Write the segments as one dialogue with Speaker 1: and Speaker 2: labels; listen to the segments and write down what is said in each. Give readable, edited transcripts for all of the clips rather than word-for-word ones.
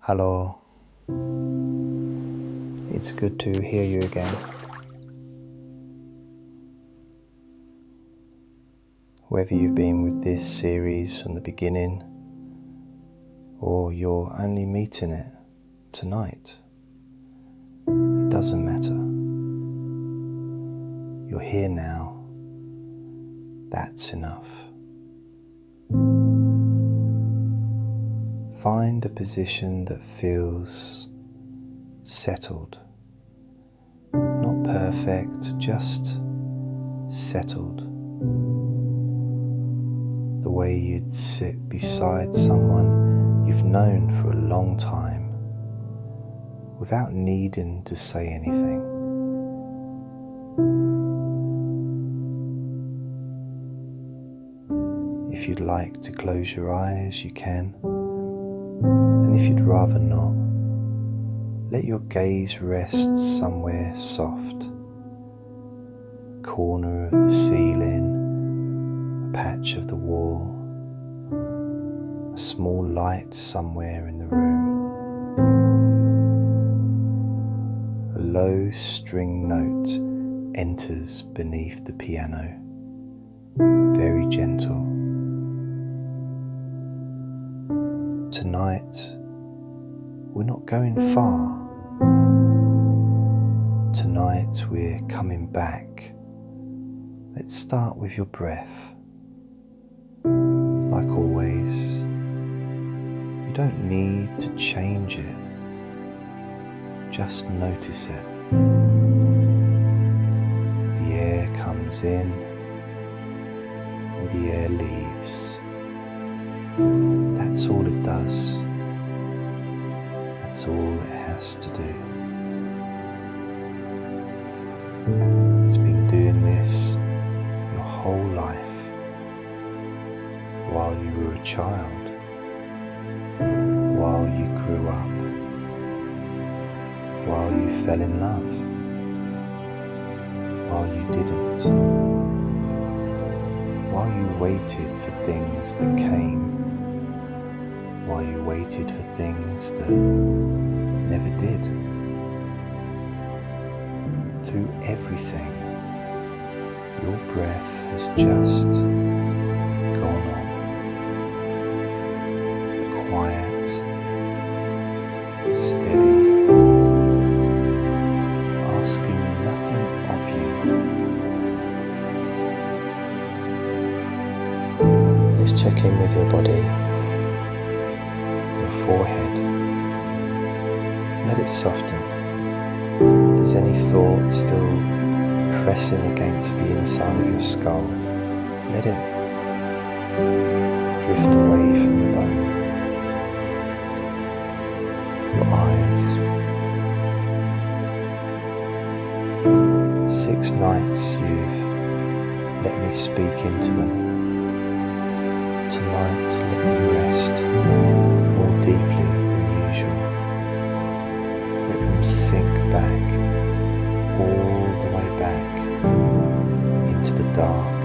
Speaker 1: Hello. It's good to hear you again. Whether you've been with this series from the beginning or you're only meeting it tonight, it doesn't matter. You're here now. That's enough. Find a position that feels settled. Not perfect, just settled. The way you'd sit beside someone you've known for a long time without needing to say anything. If you'd like to close your eyes, you can. And if you'd rather not, let your gaze rest somewhere soft. A corner of the ceiling, a patch of the wall, a small light somewhere in the room. A low string note enters beneath the piano, very gentle. Tonight, we're not going far. Tonight, we're coming back. Let's start with your breath. Like always, you don't need to change it. Just notice it. The air comes in and the air leaves. That's all it does. That's all it has to do. It's been doing this your whole life, while you were a child, while you grew up, while you fell in love, while you didn't, while you waited for things that came, while you waited for things that never did. Through everything, your breath has just gone on. Quiet, steady, asking nothing of you. Let's check in with your body. Forehead. Let it soften. If there's any thought still pressing against the inside of your skull, let it drift away from the bone. Your eyes. 6 nights you've let me speak into them. Tonight let them rest more deeply than usual. Let them sink back, all the way back, into the dark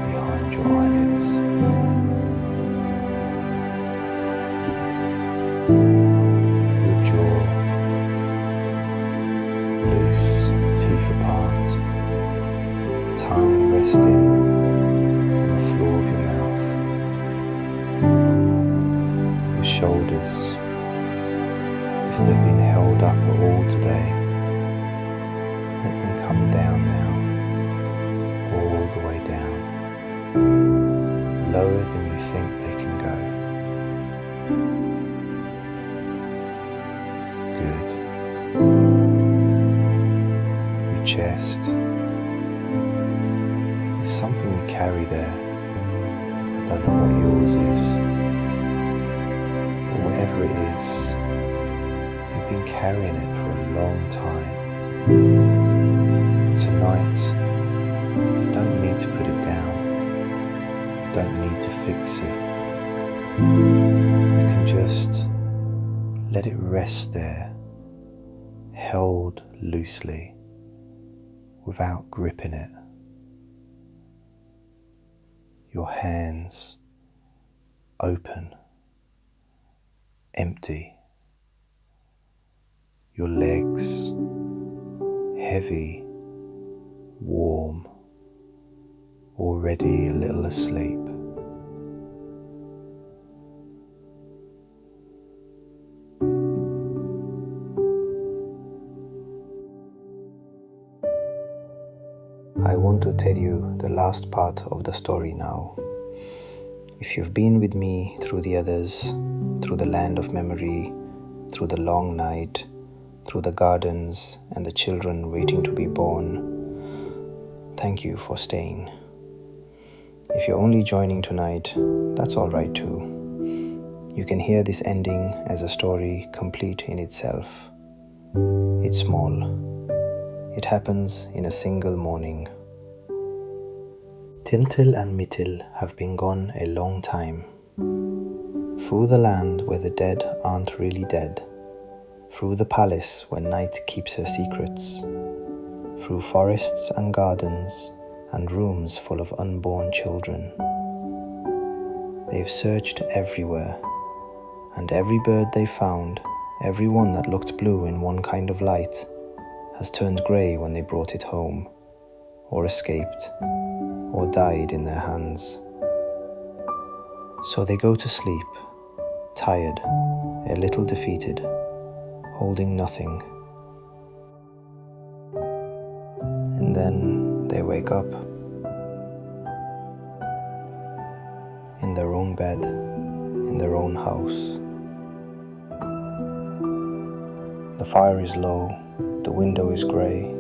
Speaker 1: behind your eyelids. Your jaw, loose, teeth apart, tongue resting on the floor of your mouth. Your shoulders, if they've been held up at all today, let them come down now, all the way down, lower than you think they can go. Good. Your chest, there's something we carry there. I don't know what yours is. Whatever it is, you've been carrying it for a long time. Tonight, you don't need to put it down. You don't need to fix it. You can just let it rest there, held loosely, without gripping it. Your hands open, empty, your legs heavy, warm, already a little asleep. I want to tell you the last part of the story now. If you've been with me through the others, through the land of memory, through the long night, through the gardens and the children waiting to be born, thank you for staying. If you're only joining tonight, that's all right too. You can hear this ending as a story complete in itself. It's small. It happens in a single morning. Tiltil and Mittil have been gone a long time. Through the land where the dead aren't really dead. Through the palace where night keeps her secrets. Through forests and gardens and rooms full of unborn children. They've searched everywhere, and every bird they found, every one that looked blue in one kind of light, has turned grey when they brought it home, or escaped, or died in their hands. So they go to sleep, tired, a little defeated, holding nothing. And then they wake up in their own bed, in their own house. The fire is low, the window is grey.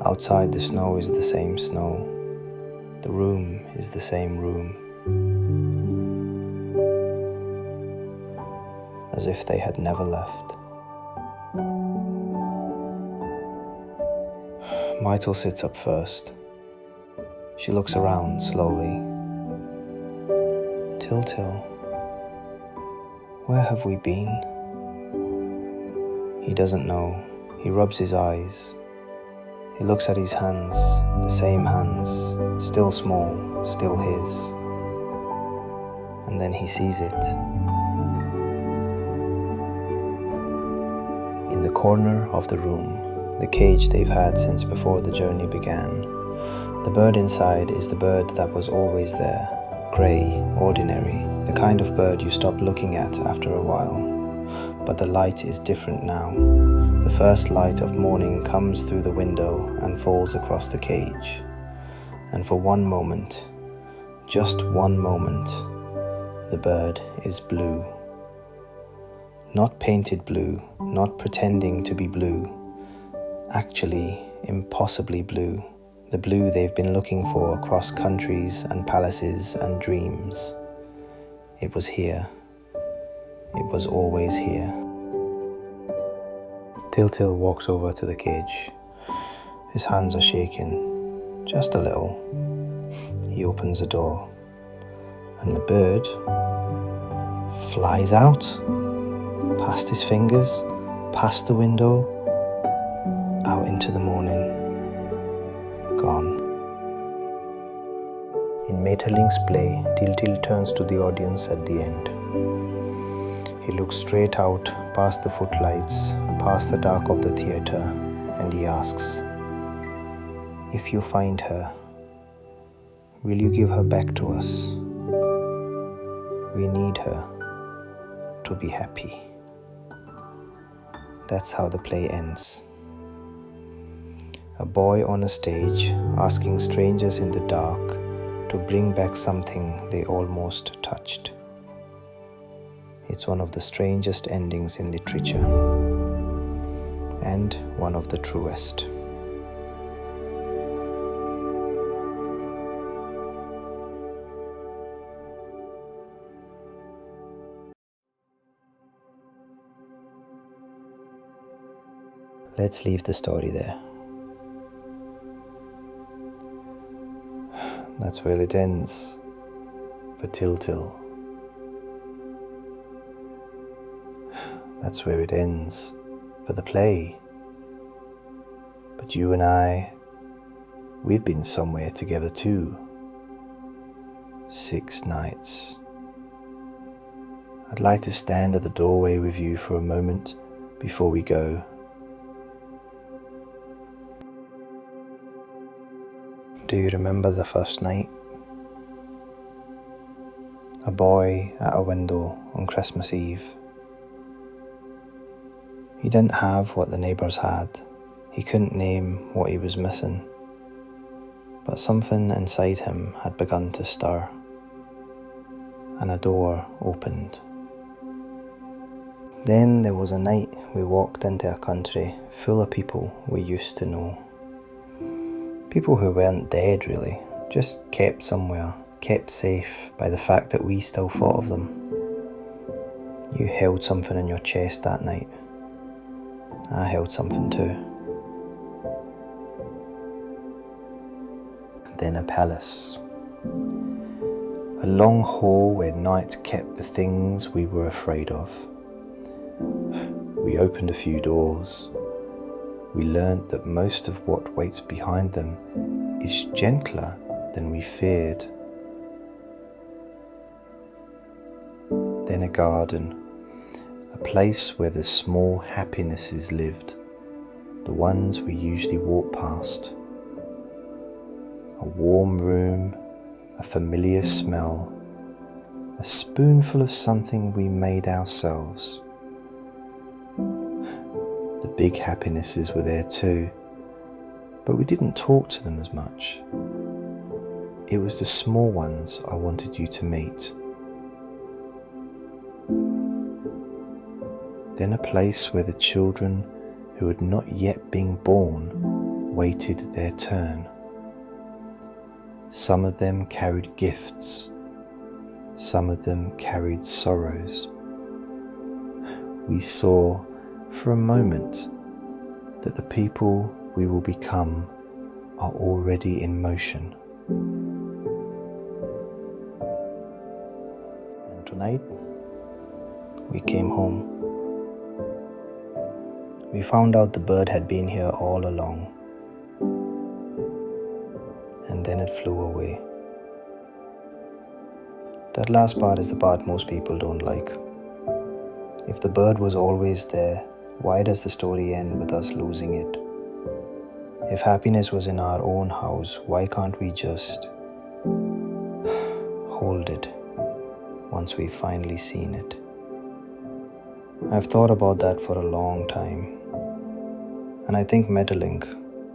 Speaker 1: Outside the snow is the same snow. The room is the same room. As if they had never left. Maeterlinck sits up first. She looks around slowly. Tiltil, where have we been? He doesn't know. He rubs his eyes. He looks at his hands, the same hands, still small, still his. And then he sees it. In the corner of the room, the cage they've had since before the journey began. The bird inside is the bird that was always there, grey, ordinary, the kind of bird you stop looking at after a while. But the light is different now. The first light of morning comes through the window and falls across the cage. And for one moment, just one moment, the bird is blue. Not painted blue, not pretending to be blue. Actually, impossibly blue. The blue they've been looking for across countries and palaces and dreams. It was here. It was always here. Tiltil walks over to the cage. His hands are shaking, just a little. He opens the door, and the bird flies out, past his fingers, past the window, out into the morning, gone. In Maeterlinck's play, Tiltil turns to the audience at the end. He looks straight out past the footlights, past the dark of the theatre, and he asks, "If you find her, will you give her back to us? We need her to be happy." That's how the play ends. A boy on a stage asking strangers in the dark to bring back something they almost touched. It's one of the strangest endings in literature, and one of the truest. Let's leave the story there. That's where it ends for Tiltil. That's where it ends for the play. But you and I, we've been somewhere together too. 6 nights. I'd like to stand at the doorway with you for a moment before we go. Do you remember the first night? A boy at a window on Christmas Eve. He didn't have what the neighbours had. He couldn't name what he was missing. But something inside him had begun to stir, and a door opened. Then there was a night we walked into a country full of people we used to know. People who weren't dead really, just kept somewhere, kept safe by the fact that we still thought of them. You held something in your chest that night. I held something too. Then a palace. A long hall where night kept the things we were afraid of. We opened a few doors. We learned that most of what waits behind them is gentler than we feared. Then a garden, a place where the small happinesses lived, the ones we usually walk past. A warm room, a familiar smell, a spoonful of something we made ourselves. The big happinesses were there too, but we didn't talk to them as much. It was the small ones I wanted you to meet. Then a place where the children who had not yet been born waited their turn. Some of them carried gifts, some of them carried sorrows. We saw for a moment that the people we will become are already in motion. And tonight, we came home. We found out the bird had been here all along. And then it flew away. That last part is the part most people don't like. If the bird was always there, why does the story end with us losing it? If happiness was in our own house, why can't we just hold it once we've finally seen it? I've thought about that for a long time. And I think Maeterlinck,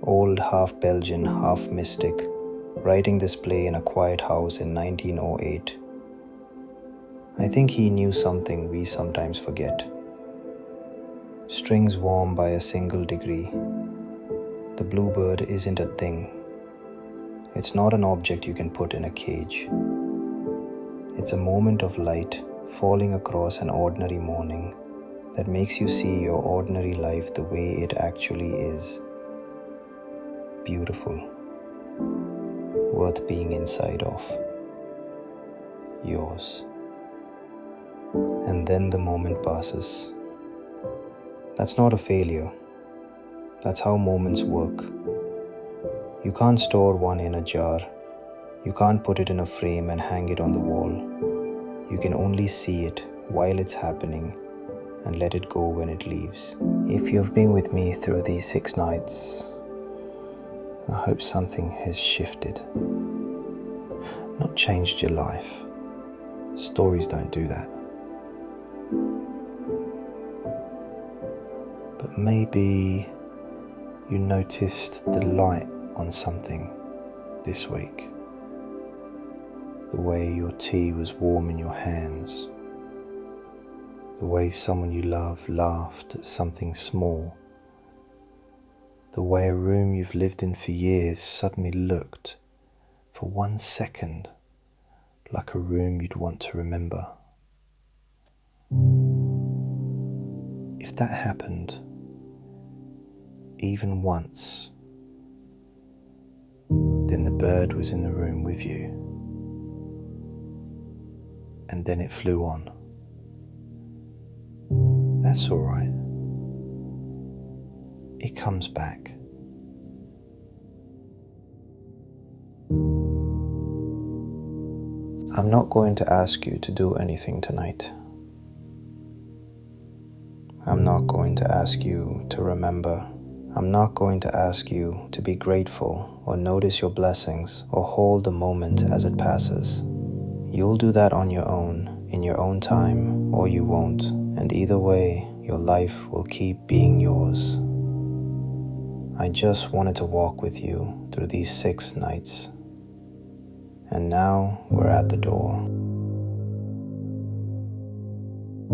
Speaker 1: old half Belgian, half mystic, writing this play in a quiet house in 1908, I think he knew something we sometimes forget. Strings warm by a single degree. The bluebird isn't a thing. It's not an object you can put in a cage. It's a moment of light falling across an ordinary morning that makes you see your ordinary life the way it actually is. Beautiful. Worth being inside of. Yours. And then the moment passes. That's not a failure. That's how moments work. You can't store one in a jar. You can't put it in a frame and hang it on the wall. You can only see it while it's happening and let it go when it leaves. If you've been with me through these 6 nights, I hope something has shifted. Not changed your life. Stories don't do that. But maybe you noticed the light on something this week. The way your tea was warm in your hands. The way someone you love laughed at something small. The way a room you've lived in for years suddenly looked, for 1 second, like a room you'd want to remember. If that happened, even once, then the bird was in the room with you. And then it flew on. That's all right. It comes back. I'm not going to ask you to do anything tonight. I'm not going to ask you to remember. I'm not going to ask you to be grateful or notice your blessings or hold the moment as it passes. You'll do that on your own, in your own time, or you won't, and either way, your life will keep being yours. I just wanted to walk with you through these 6 nights, and now we're at the door.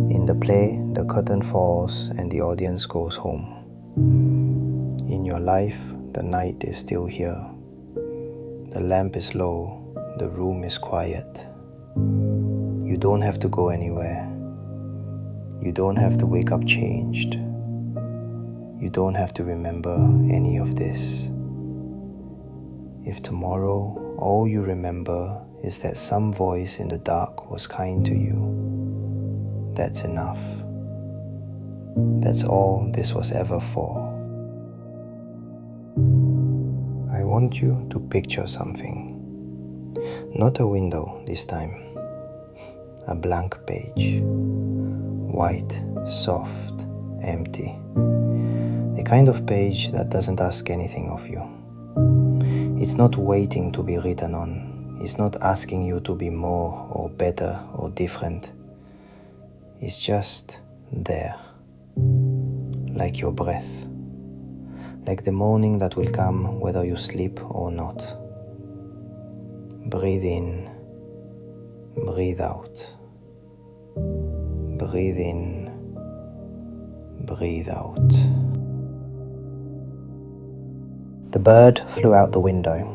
Speaker 1: In the play, the curtain falls and the audience goes home. In your life, the night is still here. The lamp is low, the room is quiet. You don't have to go anywhere. You don't have to wake up changed. You don't have to remember any of this. If tomorrow all you remember is that some voice in the dark was kind to you, that's enough. That's all this was ever for. I want you to picture something. Not a window this time. A blank page. White, soft, empty. The kind of page that doesn't ask anything of you. It's not waiting to be written on. It's not asking you to be more or better or different. It's just there. Like your breath. Like the morning that will come whether you sleep or not. Breathe in, breathe out. Breathe in, breathe out. The bird flew out the window.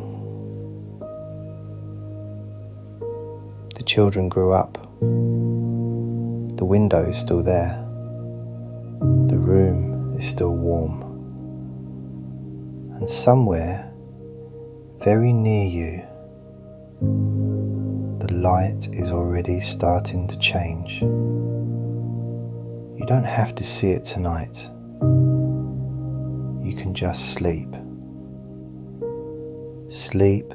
Speaker 1: The children grew up. The window is still there. The room is still warm. And somewhere, very near you, the light is already starting to change. You don't have to see it tonight. You can just sleep. Sleep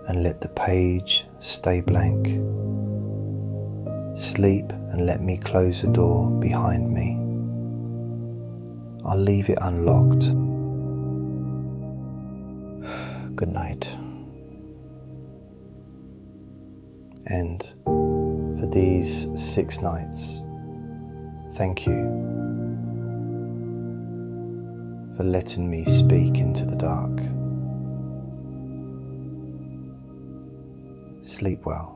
Speaker 1: and let the page stay blank. Sleep and let me close the door behind me. I'll leave it unlocked. Good night. And for these 6 nights, thank you for letting me speak into the dark. Sleep well.